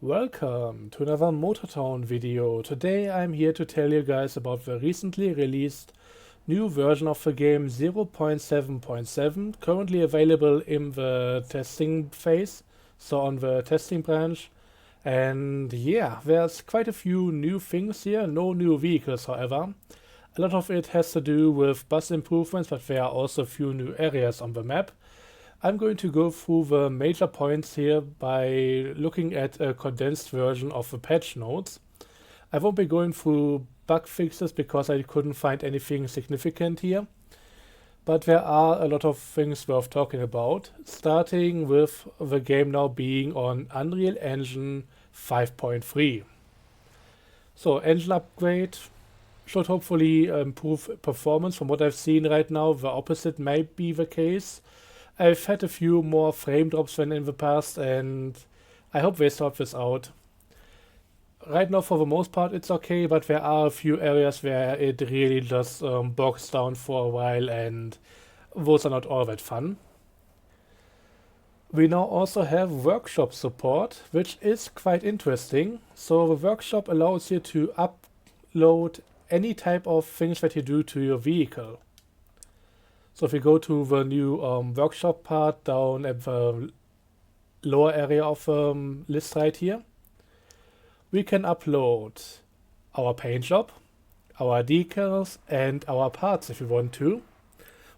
Welcome to another Motortown video. Today I'm here to tell you guys about the recently released new version of the game 0.7.7, currently available in the testing phase, so on the testing branch. And yeah, there's quite a few new things here, no new vehicles however. A lot of it has to do with bus improvements, but there are also a few new areas on the map. I'm going to go through the major points here by looking at a condensed version of the patch notes. I won't be going through bug fixes because I couldn't find anything significant here, but there are a lot of things worth talking about, starting with the game now being on Unreal Engine 5.3. So engine upgrade should hopefully improve performance. From what I've seen right now, the opposite may be the case. I've had a few more frame drops than in the past, and I hope they sort this out. Right now, for the most part, it's okay, but there are a few areas where it really just bogs down for a while, and those are not all that fun. We now also have workshop support, which is quite interesting. So the workshop allows you to upload any type of things that you do to your vehicle. So if we go to the new workshop part down at the lower area of the list right here, we can upload our paint job, our decals, and our parts if we want to.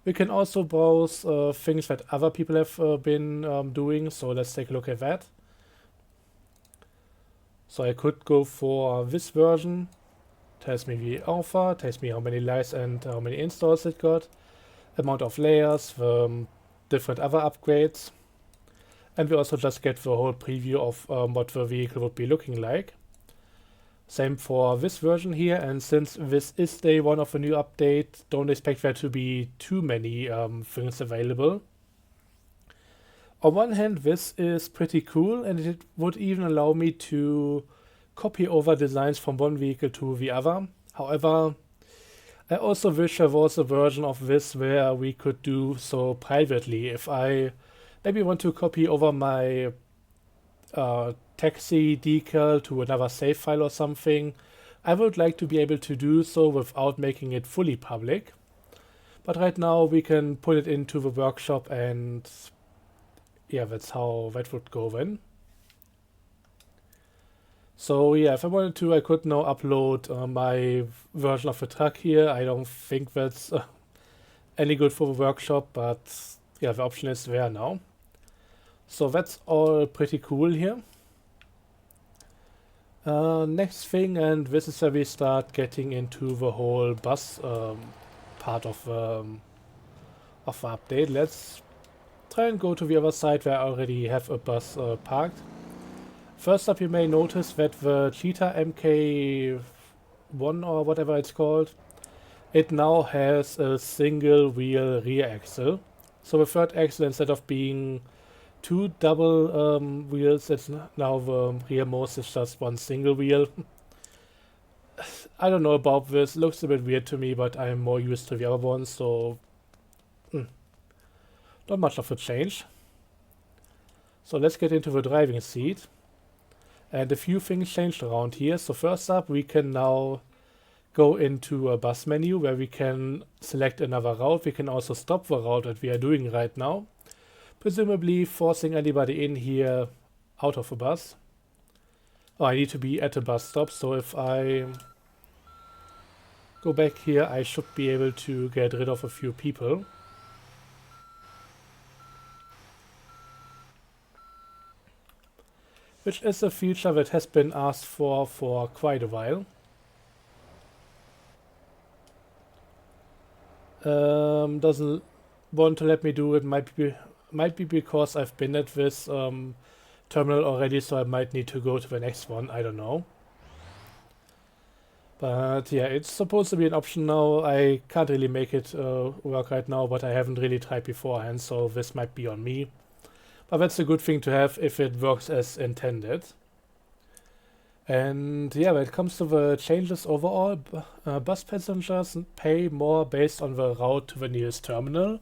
We can also browse things that other people have been doing, so let's take a look at that. So I could go for this version, tells me the offer, tells me how many likes and how many installs it got, amount of layers, the different other upgrades, and we also just get the whole preview of what the vehicle would be looking like. Same for this version here, and since this is day one of a new update, don't expect there to be too many things available. On one hand, this is pretty cool, and it would even allow me to copy over designs from one vehicle to the other. However, I also wish there was a version of this where we could do so privately. If I maybe want to copy over my taxi decal to another save file or something, I would like to be able to do so without making it fully public. But right now we can put it into the workshop, and yeah, that's how that would go then. So yeah, if I wanted to, I could now upload my version of the truck here. I don't think that's any good for the workshop, but yeah, the option is there now. So that's all pretty cool here. Next thing, and this is where we start getting into the whole bus part of the update. Let's try and go to the other side where I already have a bus parked. First up, you may notice that the Cheetah MK1 or whatever it's called, it now has a single wheel rear axle. So the third axle, instead of being two double wheels, it's now the rearmost is just one single wheel. I don't know about this, looks a bit weird to me, but I'm more used to the other ones, so not much of a change. So let's get into the driving seat. And a few things changed around here. So first up, we can now go into a bus menu where we can select another route. We can also stop the route that we are doing right now, presumably forcing anybody in here out of a bus. Oh, I need to be at a bus stop, so if I go back here, I should be able to get rid of a few people. Which is a feature that has been asked for quite a while. Doesn't want to let me do it. Might be because I've been at this terminal already, so I might need to go to the next one. I don't know. But yeah, it's supposed to be an option now. I can't really make it work right now, but I haven't really tried beforehand, so this might be on me. But that's a good thing to have if it works as intended. And yeah, when it comes to the changes overall, bus passengers pay more based on the route to the nearest terminal.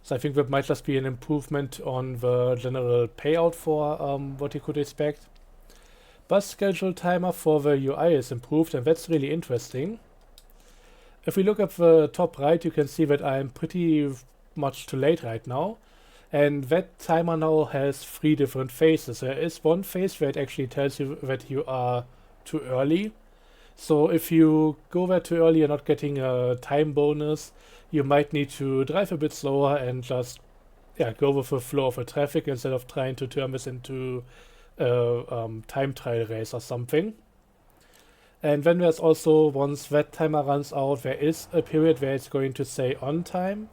So I think that might just be an improvement on the general payout for what you could expect. bus schedule timer for the UI is improved, and that's really interesting. If we look at the top right, you can see that I'm pretty much too late right now. And that timer now has 3 different phases. There is one phase where it actually tells you that you are too early. So if you go there too early, you're not getting a time bonus. You might need to drive a bit slower and just go with the flow of the traffic instead of trying to turn this into a time trial race or something. And then there's also, once that timer runs out, there is a period where it's going to say on time.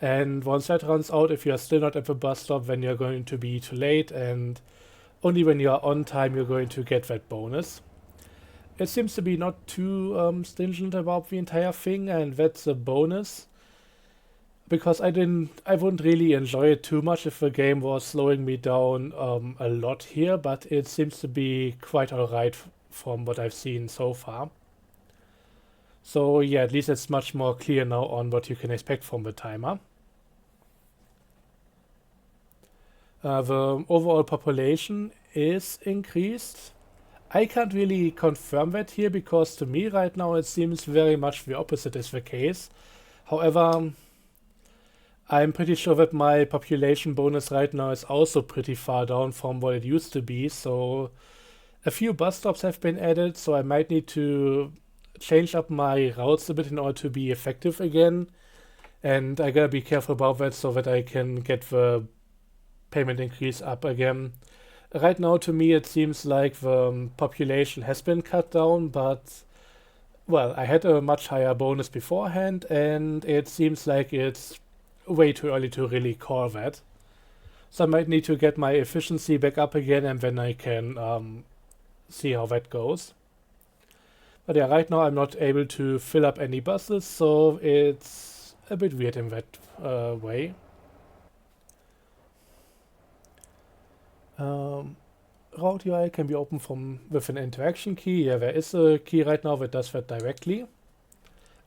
And once that runs out, if you're still not at the bus stop, then you're going to be too late. And only when you're on time, you're going to get that bonus. It seems to be not too stringent about the entire thing, and that's a bonus. Because I wouldn't really enjoy it too much if the game was slowing me down a lot here, but it seems to be quite alright from what I've seen so far. So yeah, at least it's much more clear now on what you can expect from the timer. The overall population is increased. I can't really confirm that here because to me right now it seems very much the opposite is the case. However, I'm pretty sure that my population bonus right now is also pretty far down from what it used to be, so a few bus stops have been added, so I might need to change up my routes a bit in order to be effective again. And I gotta be careful about that so that I can get the payment increase up again. Right now, to me, it seems like the population has been cut down, but well, I had a much higher bonus beforehand, and it seems like it's way too early to really call that. So I might need to get my efficiency back up again, and then I can see how that goes. But yeah, right now I'm not able to fill up any buses, so it's a bit weird in that way. Route UI can be opened with an interaction key. Yeah, there is a key right now that does that directly.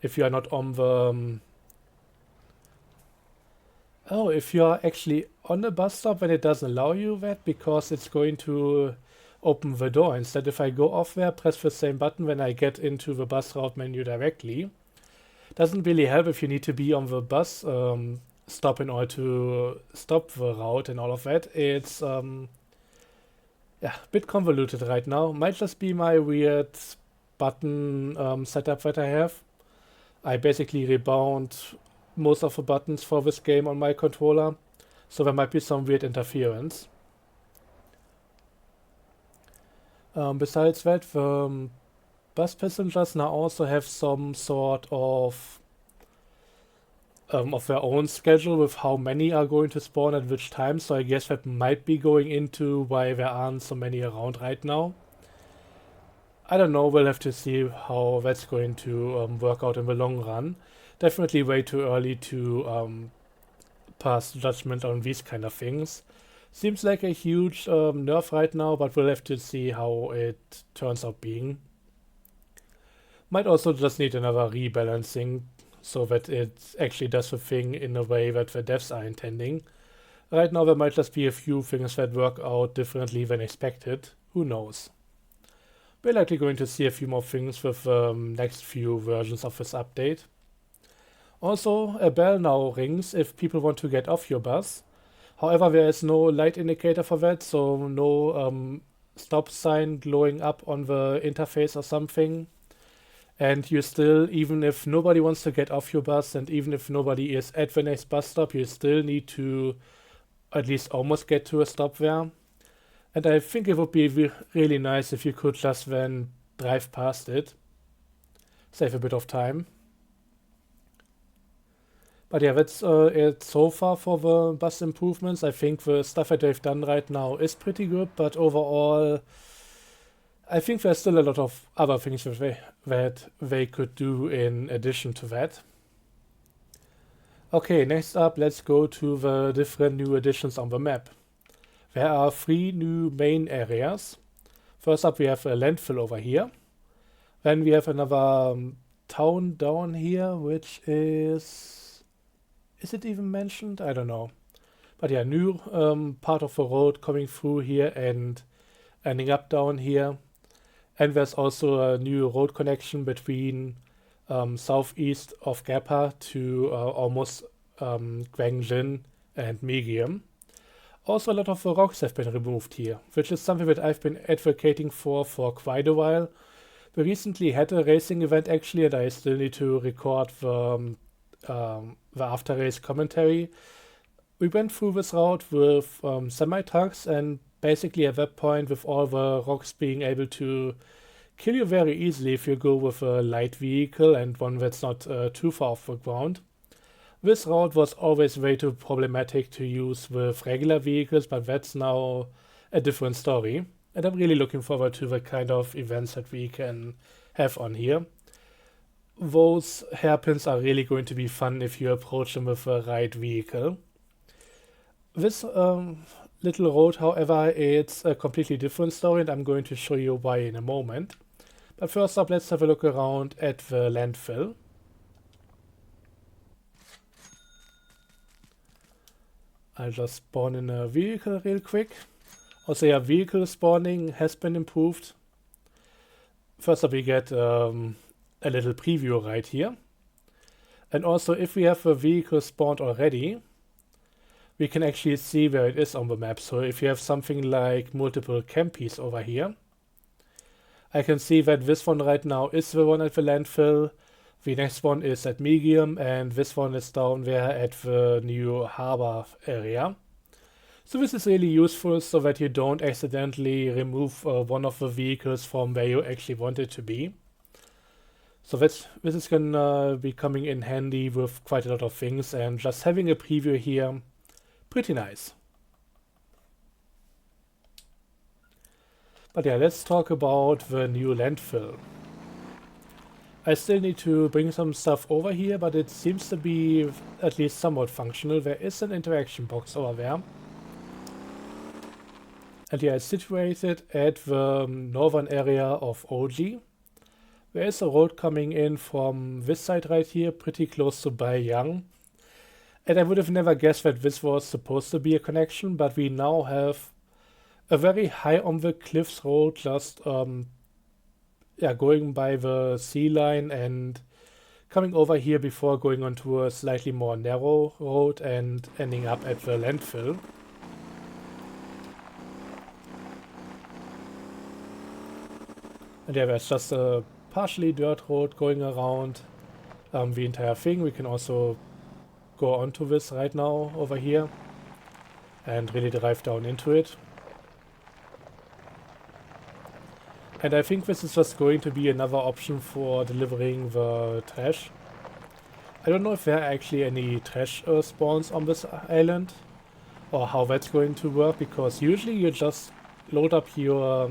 If you are not on the... if you are actually on the bus stop, then it doesn't allow you that because it's going to open the door. Instead, if I go off there, press the same button when I get into the bus route menu directly. Doesn't really help if you need to be on the bus stop in order to stop the route and all of that. It's a bit convoluted right now. Might just be my weird button setup that I have. I basically rebound most of the buttons for this game on my controller, so there might be some weird interference. Besides that, the bus passengers now also have some sort of their own schedule with how many are going to spawn at which time, so I guess that might be going into why there aren't so many around right now. I don't know, we'll have to see how that's going to work out in the long run. Definitely way too early to pass judgment on these kind of things. Seems like a huge nerf right now, but we'll have to see how it turns out being. Might also just need another rebalancing so that it actually does the thing in a way that the devs are intending. Right now there might just be a few things that work out differently than expected. Who knows? We're likely going to see a few more things with next few versions of this update. Also, a bell now rings if people want to get off your bus. However, there is no light indicator for that, so no stop sign glowing up on the interface or something. And you still, even if nobody wants to get off your bus and even if nobody is at the next bus stop, you still need to at least almost get to a stop there. And I think it would be really nice if you could just then drive past it. Save a bit of time. But yeah, that's it so far for the bus improvements. I think the stuff that they've done right now is pretty good, but overall, I think there's still a lot of other things that they could do in addition to that. Okay, next up, let's go to the different new additions on the map. There are 3 new main areas. First up, we have a landfill over here. Then we have another town down here, which is it even mentioned? I don't know. But yeah, new part of the road coming through here and ending up down here. And there's also a new road connection between southeast of Gapa to almost Guangjin and Megium. Also, a lot of the rocks have been removed here, which is something that I've been advocating for quite a while. We recently had a racing event actually, and I still need to record the after race commentary. We went through this route with semi-trucks, and basically at that point, with all the rocks being able to kill you very easily if you go with a light vehicle and one that's not too far off the ground. This route was always way too problematic to use with regular vehicles, but that's now a different story. And I'm really looking forward to the kind of events that we can have on here. Those hairpins are really going to be fun if you approach them with the right vehicle. This little road, however, it's a completely different story, and I'm going to show you why in a moment. But first up, let's have a look around at the landfill. I'll just spawn in a vehicle real quick. Also, yeah, vehicle spawning has been improved. First up, we get a little preview right here. And also, if we have a vehicle spawned already, we can actually see where it is on the map. So if you have something like multiple campies over here, I can see that this one right now is the one at the landfill. The next one is at Megium, and this one is down there at the new harbor area. So this is really useful so that you don't accidentally remove one of the vehicles from where you actually want it to be. So this is gonna be coming in handy with quite a lot of things, and just having a preview here, pretty nice. But yeah, let's talk about the new landfill. I still need to bring some stuff over here, but it seems to be at least somewhat functional. There is an interaction box over there. And yeah, it's situated at the northern area of OG. There is a road coming in from this side right here, pretty close to Baiyang. And I would have never guessed that this was supposed to be a connection, but we now have a very high on the cliffs road just going by the sea line and coming over here before going onto a slightly more narrow road and ending up at the landfill. And yeah, there's just a partially dirt road going around the entire thing. We can also go onto this right now over here and really drive down into it. And I think this is just going to be another option for delivering the trash. I don't know if there are actually any trash spawns on this island or how that's going to work, because usually you just load up your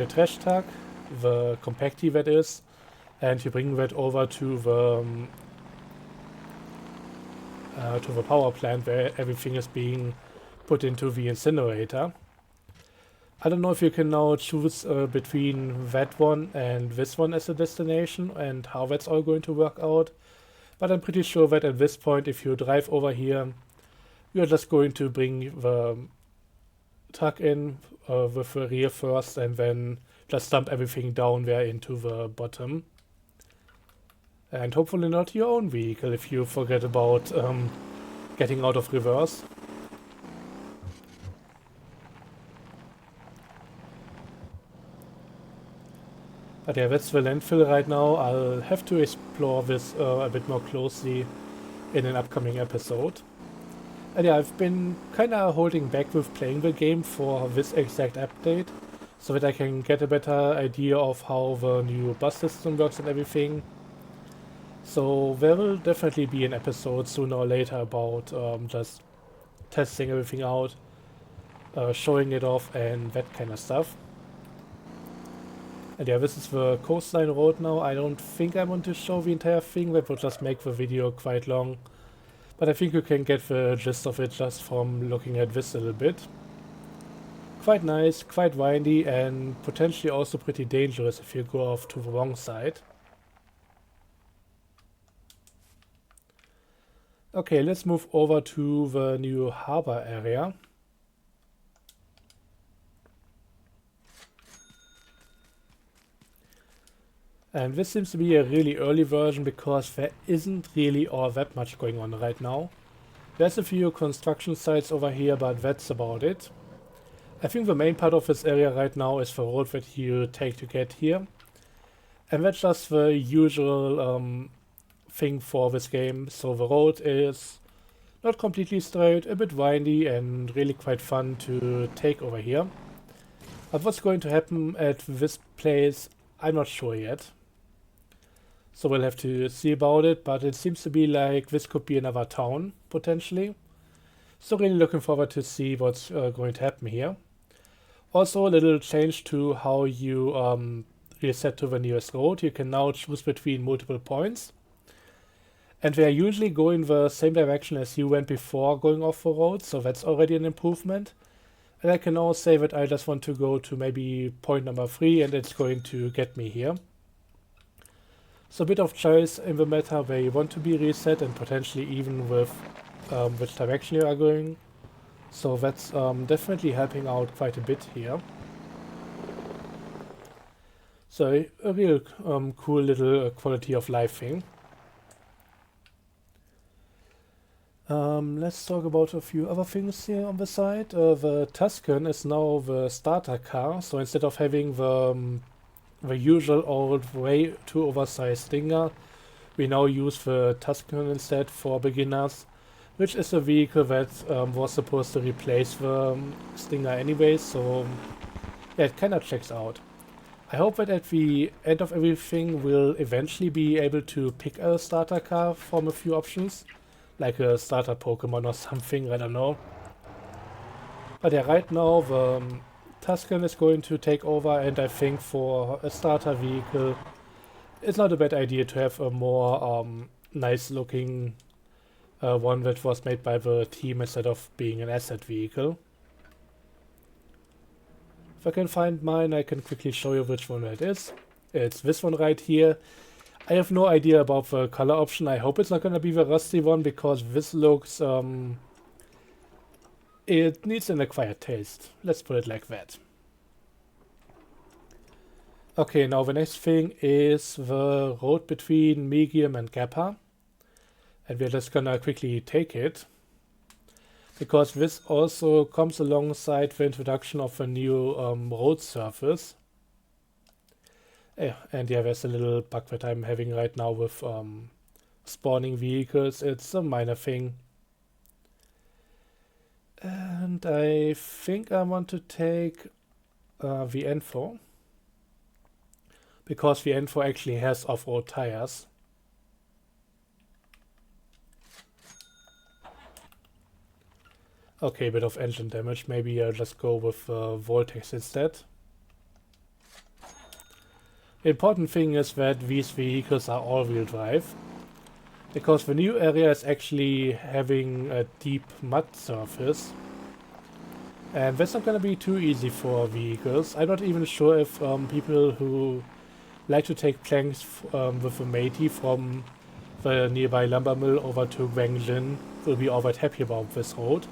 trash truck, the compacty that is, and you bring that over to the power plant where everything is being put into the incinerator. I don't know if you can now choose between that one and this one as a destination and how that's all going to work out. But I'm pretty sure that at this point, if you drive over here, you're just going to bring the truck in with the rear first and then just dump everything down there into the bottom. And hopefully not your own vehicle if you forget about getting out of reverse. But yeah, that's the landfill right now. I'll have to explore this a bit more closely in an upcoming episode. And yeah, I've been kinda holding back with playing the game for this exact update, so that I can get a better idea of how the new bus system works and everything. So there will definitely be an episode sooner or later about just testing everything out, showing it off and that kind of stuff. And yeah, this is the coastline road now. I don't think I want to show the entire thing, that would just make the video quite long. But I think you can get the gist of it just from looking at this a little bit. Quite nice, quite windy, and potentially also pretty dangerous if you go off to the wrong side. Okay, let's move over to the new harbor area. And this seems to be a really early version because there isn't really all that much going on right now. There's a few construction sites over here, but that's about it. I think the main part of this area right now is the road that you take to get here. And that's just the usual thing for this game. So the road is not completely straight, a bit windy and really quite fun to take over here. But what's going to happen at this place, I'm not sure yet. So we'll have to see about it, but it seems to be like this could be another town, potentially. So really looking forward to see what's going to happen here. Also a little change to how you reset to the nearest road. You can now choose between multiple points. And they usually go in the same direction as you went before going off the road, so that's already an improvement. And I can now say that I just want to go to maybe point number 3 and it's going to get me here. So a bit of choice in the matter where you want to be reset and potentially even with which direction you are going. So that's definitely helping out quite a bit here. So a real cool little quality of life thing. Let's talk about a few other things here on the side. The Tuscan is now the starter car, so instead of having the usual old way too oversized Stinger, we now use the Tuscan instead for beginners, which is a vehicle that was supposed to replace the Stinger anyway, so yeah, it kind of checks out. I hope that at the end of everything we'll eventually be able to pick a starter car from a few options, like a starter Pokemon or something, I don't know. But yeah, right now the Tuscan is going to take over, and I think for a starter vehicle it's not a bad idea to have a more nice looking one that was made by the team instead of being an asset vehicle. If I can find mine, I can quickly show you which one that is. It's this one right here. I have no idea about the color option. I hope it's not going to be the rusty one, because this looks it needs an acquired taste. Let's put it like that. Okay, now the next thing is the road between Megium and Gappa. And we're just gonna quickly take it, because this also comes alongside the introduction of a new road surface. And yeah, there's a little bug that I'm having right now with spawning vehicles. It's a minor thing. And I think I want to take the N4, because the N4 actually has off-road tires. Okay, bit of engine damage. Maybe I'll just go with Voltex instead. The important thing is that these vehicles are all-wheel drive, because the new area is actually having a deep mud surface. And that's not going to be too easy for vehicles. I'm not even sure if people who like to take planks with a matey from the nearby lumber mill over to Guangjin will be all that happy about this road.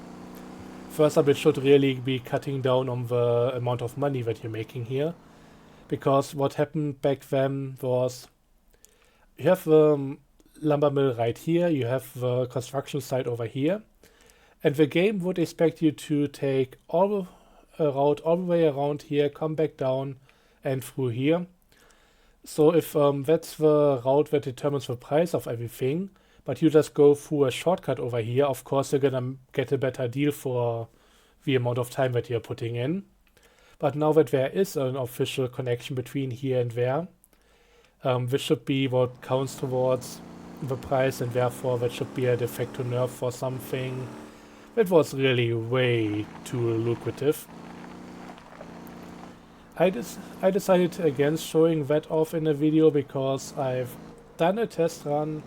First up, it should really be cutting down on the amount of money that you're making here. Because what happened back then was, you have the lumber mill right here, you have the construction site over here, and the game would expect you to take all a route all the way around here, come back down and through here. So if that's the route that determines the price of everything, but you just go through a shortcut over here, of course you're gonna get a better deal for the amount of time that you're putting in. But now that there is an official connection between here and there, this should be what counts towards the price, and therefore that should be a de facto nerf for something that was really way too lucrative. I decided against showing that off in a video because I've done a test run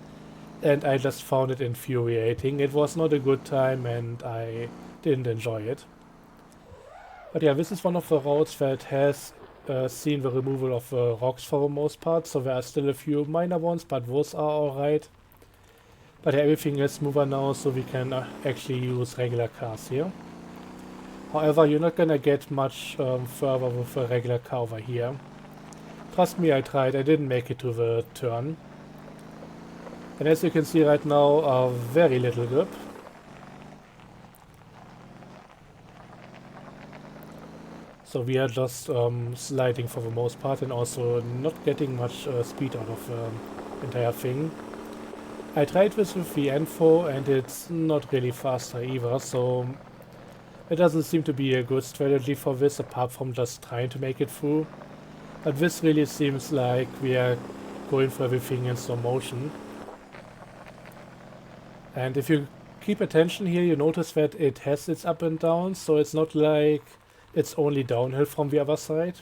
and I just found it infuriating. It was not a good time and I didn't enjoy it. But yeah, this is one of the roads that has seen the removal of rocks for the most part, so there are still a few minor ones, but those are alright. But yeah, everything is smoother now, so we can actually use regular cars here. However, you're not gonna get much further with a regular car over here. trust me, I tried. I didn't make it to the turn. And as you can see right now, very little grip. So we are just sliding for the most part and also not getting much speed out of the entire thing. I tried this with the Info and it's not really faster either, so it doesn't seem to be a good strategy for this apart from just trying to make it through. But this really seems like we are going for everything in slow motion. And if you keep attention here, you notice that it has its up and downs, so it's not like it's only downhill from the other side.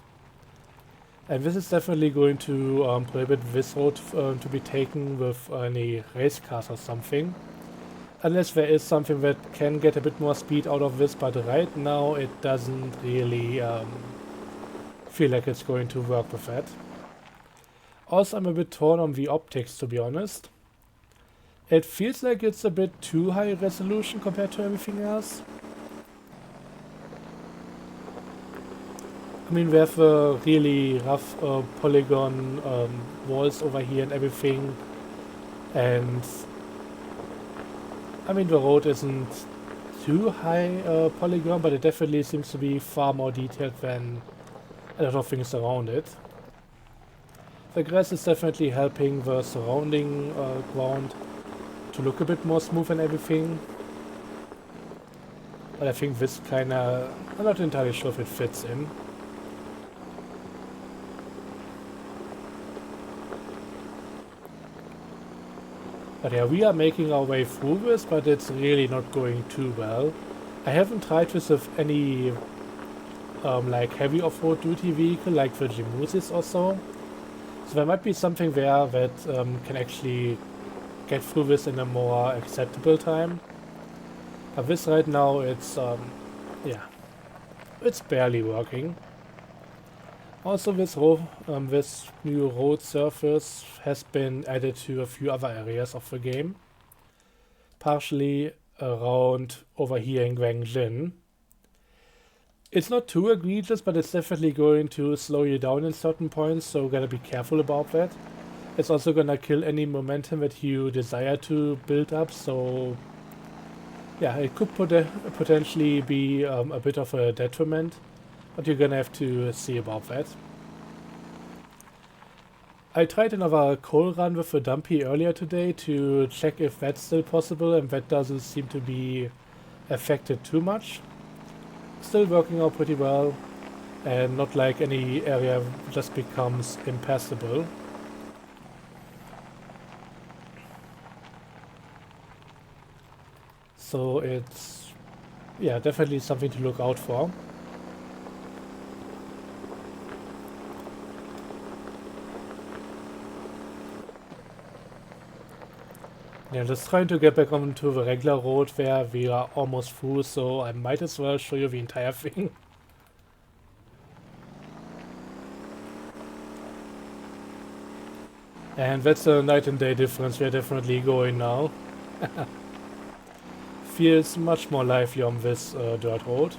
And this is definitely going to prohibit this road to be taken with any race cars or something. Unless there is something that can get a bit more speed out of this, but right now it doesn't really feel like it's going to work with that. Also, I'm a bit torn on the optics, to be honest. It feels like it's a bit too high resolution compared to everything else. I mean, we have a really rough polygon walls over here and everything. And I mean, the road isn't too high polygon, but it definitely seems to be far more detailed than a lot of things around it. The grass is definitely helping the surrounding ground to look a bit more smooth and everything. But I think this kinda, I'm not entirely sure if it fits in. But yeah, we are making our way through this, but it's really not going too well. I haven't tried this with any like heavy off-road duty vehicle like the Jimusis or so. So there might be something there that can actually get through this in a more acceptable time. But this right now, it's yeah, it's barely working. Also, this new road surface has been added to a few other areas of the game, partially around over here in Guangjin. It's not too egregious, but it's definitely going to slow you down in certain points, so gotta be careful about that. It's also gonna kill any momentum that you desire to build up, so yeah, it could potentially be a bit of a detriment, but you're gonna have to see about that. I tried another coal run with a dumpy earlier today to check if that's still possible, and that doesn't seem to be affected too much. Still working out pretty well, and not like any area just becomes impassable. So it's, yeah, definitely something to look out for. Yeah, just trying to get back onto the regular road where we are almost through, so I might as well show you the entire thing. And that's a night and day difference we are definitely going now. Feels much more lively on this dirt road.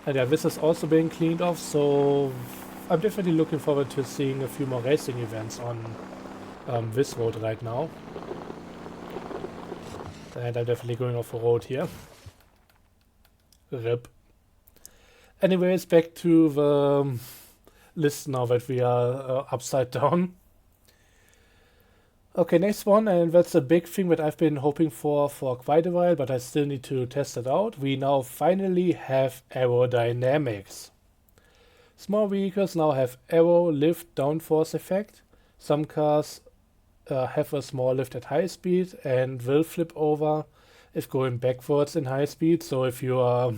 And yeah, this is also being cleaned off, so I'm definitely looking forward to seeing a few more racing events on this road right now. And I'm definitely going off the road here. RIP. Anyways, back to the list now that we are upside down. Okay, next one, and that's a big thing that I've been hoping for quite a while, but I still need to test it out. We now finally have aerodynamics. Small vehicles now have aero lift downforce effect. Some cars have a small lift at high speed and will flip over if going backwards in high speed. So if you are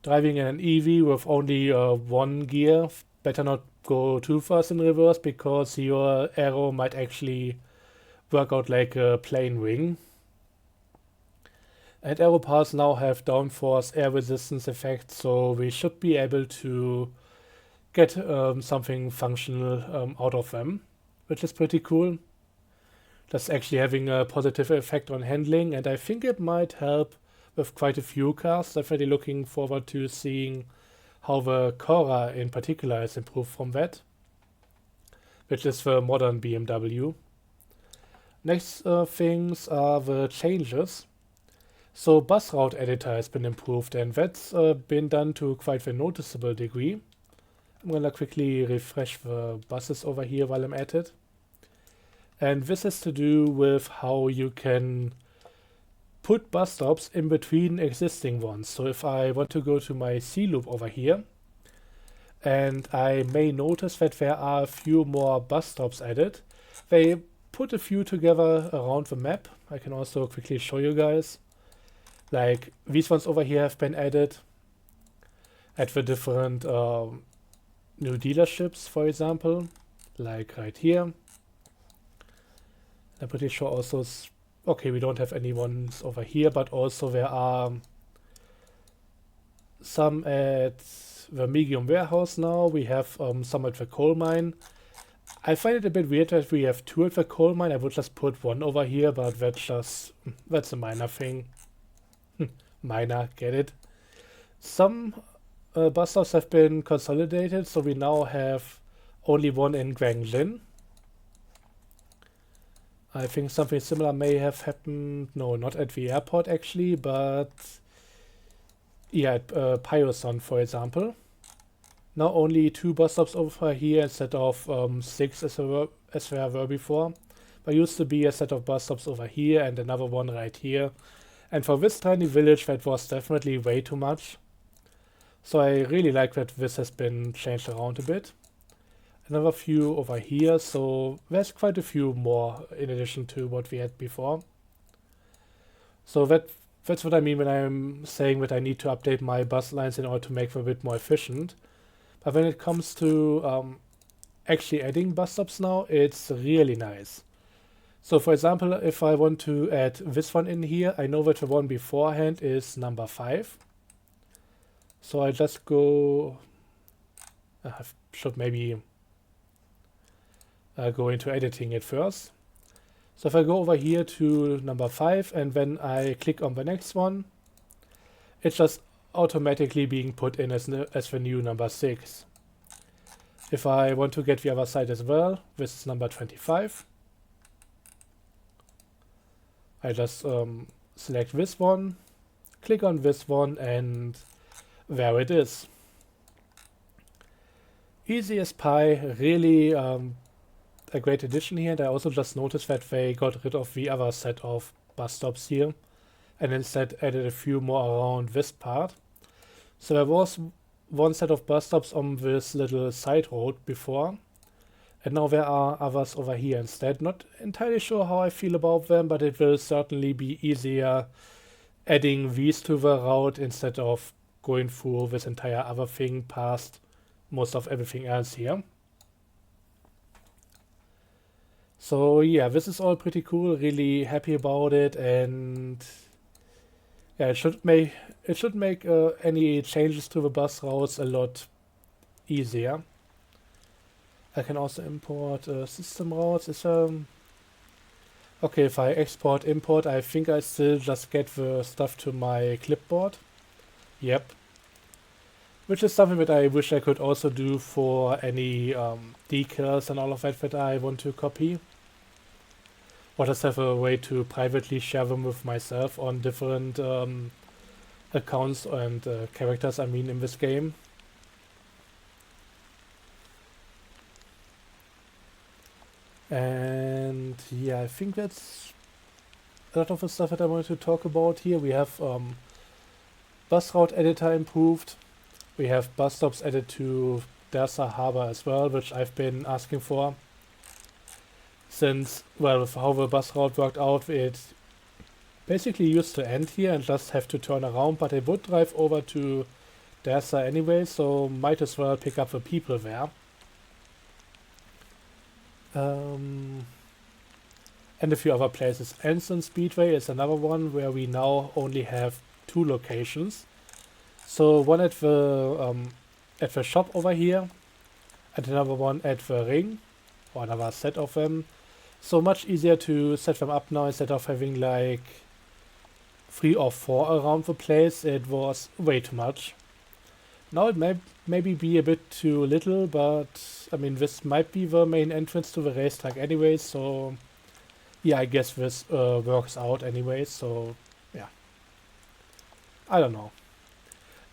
driving an EV with only one gear, better not go too fast in reverse because your aero might actually work out like a plane wing. And aero parts now have downforce air resistance effect, so we should be able to get something functional out of them, which is pretty cool. That's actually having a positive effect on handling, and I think it might help with quite a few cars. Definitely looking forward to seeing how the Cora in particular is improved from that, which is the modern BMW. Next things are the changes. So bus route editor has been improved, and that's been done to quite a noticeable degree. I'm gonna quickly refresh the buses over here while I'm at it. And this has to do with how you can put bus stops in between existing ones. So if I want to go to my C loop over here, and I may notice that there are a few more bus stops added, they put a few together around the map. I can also quickly show you guys. Like these ones over here have been added at the different new dealerships, for example, like right here. I'm pretty sure also, okay, we don't have any ones over here, but also there are some at the medium warehouse now. We have some at the coal mine. I find it a bit weird that we have two at the coal mine. I would just put one over here, but that's a minor thing. Minor, get it? Some bus stops have been consolidated, so we now have only one in Guanglin. I think something similar may have happened, no, not at the airport actually, but yeah, at Pyoson, for example. Now only 2 bus stops over here instead of 6 as there were before. There used to be a set of bus stops over here and another one right here. And for this tiny village, that was definitely way too much. So I really like that this has been changed around a bit. Another few over here, so there's quite a few more in addition to what we had before. So that's what I mean when I'm saying that I need to update my bus lines in order to make them a bit more efficient. But when it comes to actually adding bus stops now, it's really nice. So for example, if I want to add this one in here, I know that the one beforehand is number 5. So I just go, I should maybe go into editing it first. So if I go over here to number 5 and then I click on the next one, it's just automatically being put in as the new number 6. If I want to get the other side as well, this is number 25. I just select this one, click on this one, and there it is. Easy as pie, really a great addition here. And I also just noticed that they got rid of the other set of bus stops here and instead added a few more around this part. So there was one set of bus stops on this little side road before, and now there are others over here instead. Not entirely sure how I feel about them, but it will certainly be easier adding these to the route instead of going through this entire other thing past most of everything else here. So yeah, this is all pretty cool, really happy about it, and yeah, it should make any changes to the bus routes a lot easier. I can also import system routes. Okay, if I export import, I think I still just get the stuff to my clipboard. Yep. Which is something that I wish I could also do for any decals and all of that I want to copy. Or just have a way to privately share them with myself on different accounts and characters, I mean, in this game. And yeah, I think that's a lot of the stuff that I wanted to talk about here. We have bus route editor improved. We have bus stops added to Dersa Harbor as well, which I've been asking for. Since, well, with how the bus route worked out, it basically used to end here and just have to turn around, but it would drive over to Dersa anyway, so might as well pick up the people there. And a few other places. Anson Speedway is another one where we now only have 2 locations. So one at the shop over here, and another one at the ring, or another set of them. So much easier to set them up now instead of having like 3 or 4 around the place, it was way too much. Now it may maybe be a bit too little, but I mean this might be the main entrance to the racetrack anyway, so yeah, I guess this works out anyway, so yeah. I don't know.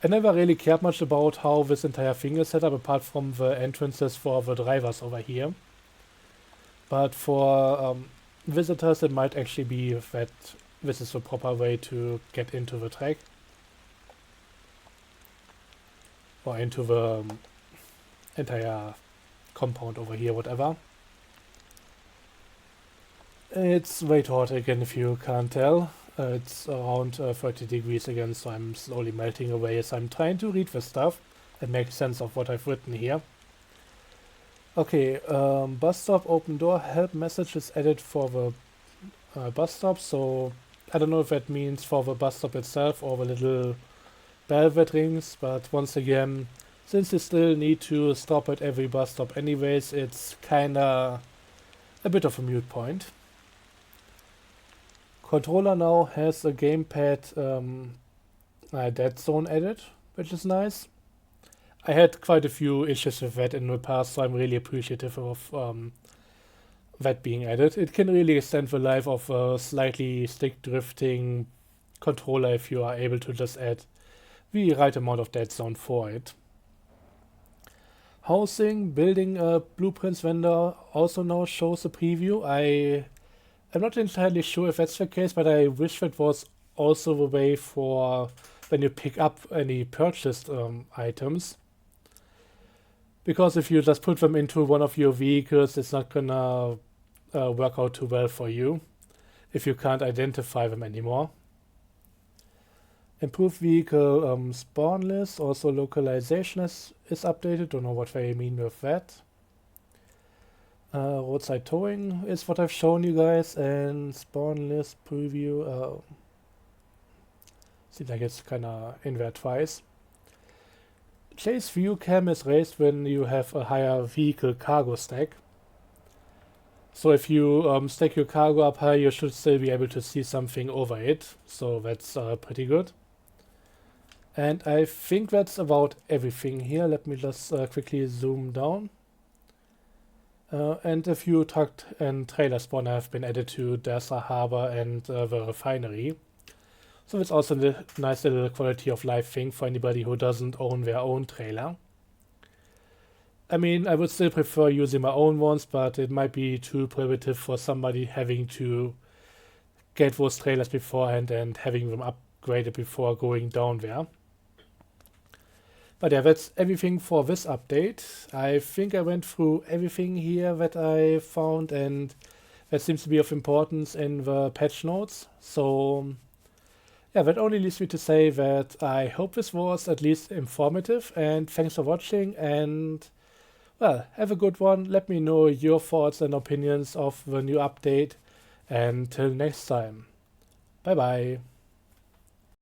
I never really cared much about how this entire thing is set up apart from the entrances for the drivers over here. But for visitors it might actually be that this is the proper way to get into the track. Or into the entire compound over here, whatever. It's way too hot again if you can't tell. It's around 30 degrees again, so I'm slowly melting away as I'm trying to read the stuff and make sense of what I've written here. Okay, bus stop, open door, help message is added for the bus stop, so I don't know if that means for the bus stop itself or the little bell that rings, but once again, since you still need to stop at every bus stop anyways, it's kinda a bit of a moot point. Controller now has a gamepad dead zone added, which is nice. I had quite a few issues with that in the past, so I'm really appreciative of that being added. It can really extend the life of a slightly stick drifting controller if you are able to just add the right amount of dead zone for it. Housing, building blueprints vendor also now shows a preview. I'm not entirely sure if that's the case, but I wish that was also the way for when you pick up any purchased items. Because if you just put them into one of your vehicles, it's not gonna work out too well for you if you can't identify them anymore. Improved vehicle spawn list, also localization is updated, don't know what they mean with that. Roadside towing is what I've shown you guys, and spawn list preview, seems like it's kinda in there twice. Chase view cam is raised when you have a higher vehicle cargo stack. So if you stack your cargo up high, you should still be able to see something over it, so that's pretty good. And I think that's about everything here. Let me just quickly zoom down. And a few truck and trailer spawner have been added to Dasa Harbor and the refinery. So it's also a nice little quality of life thing for anybody who doesn't own their own trailer. I mean, I would still prefer using my own ones, but it might be too prohibitive for somebody having to get those trailers beforehand and having them upgraded before going down there. But yeah, that's everything for this update. I think I went through everything here that I found, and that seems to be of importance in the patch notes. So yeah, that only leaves me to say that I hope this was at least informative, and thanks for watching, and well, have a good one. Let me know your thoughts and opinions of the new update, and till next time. Bye bye.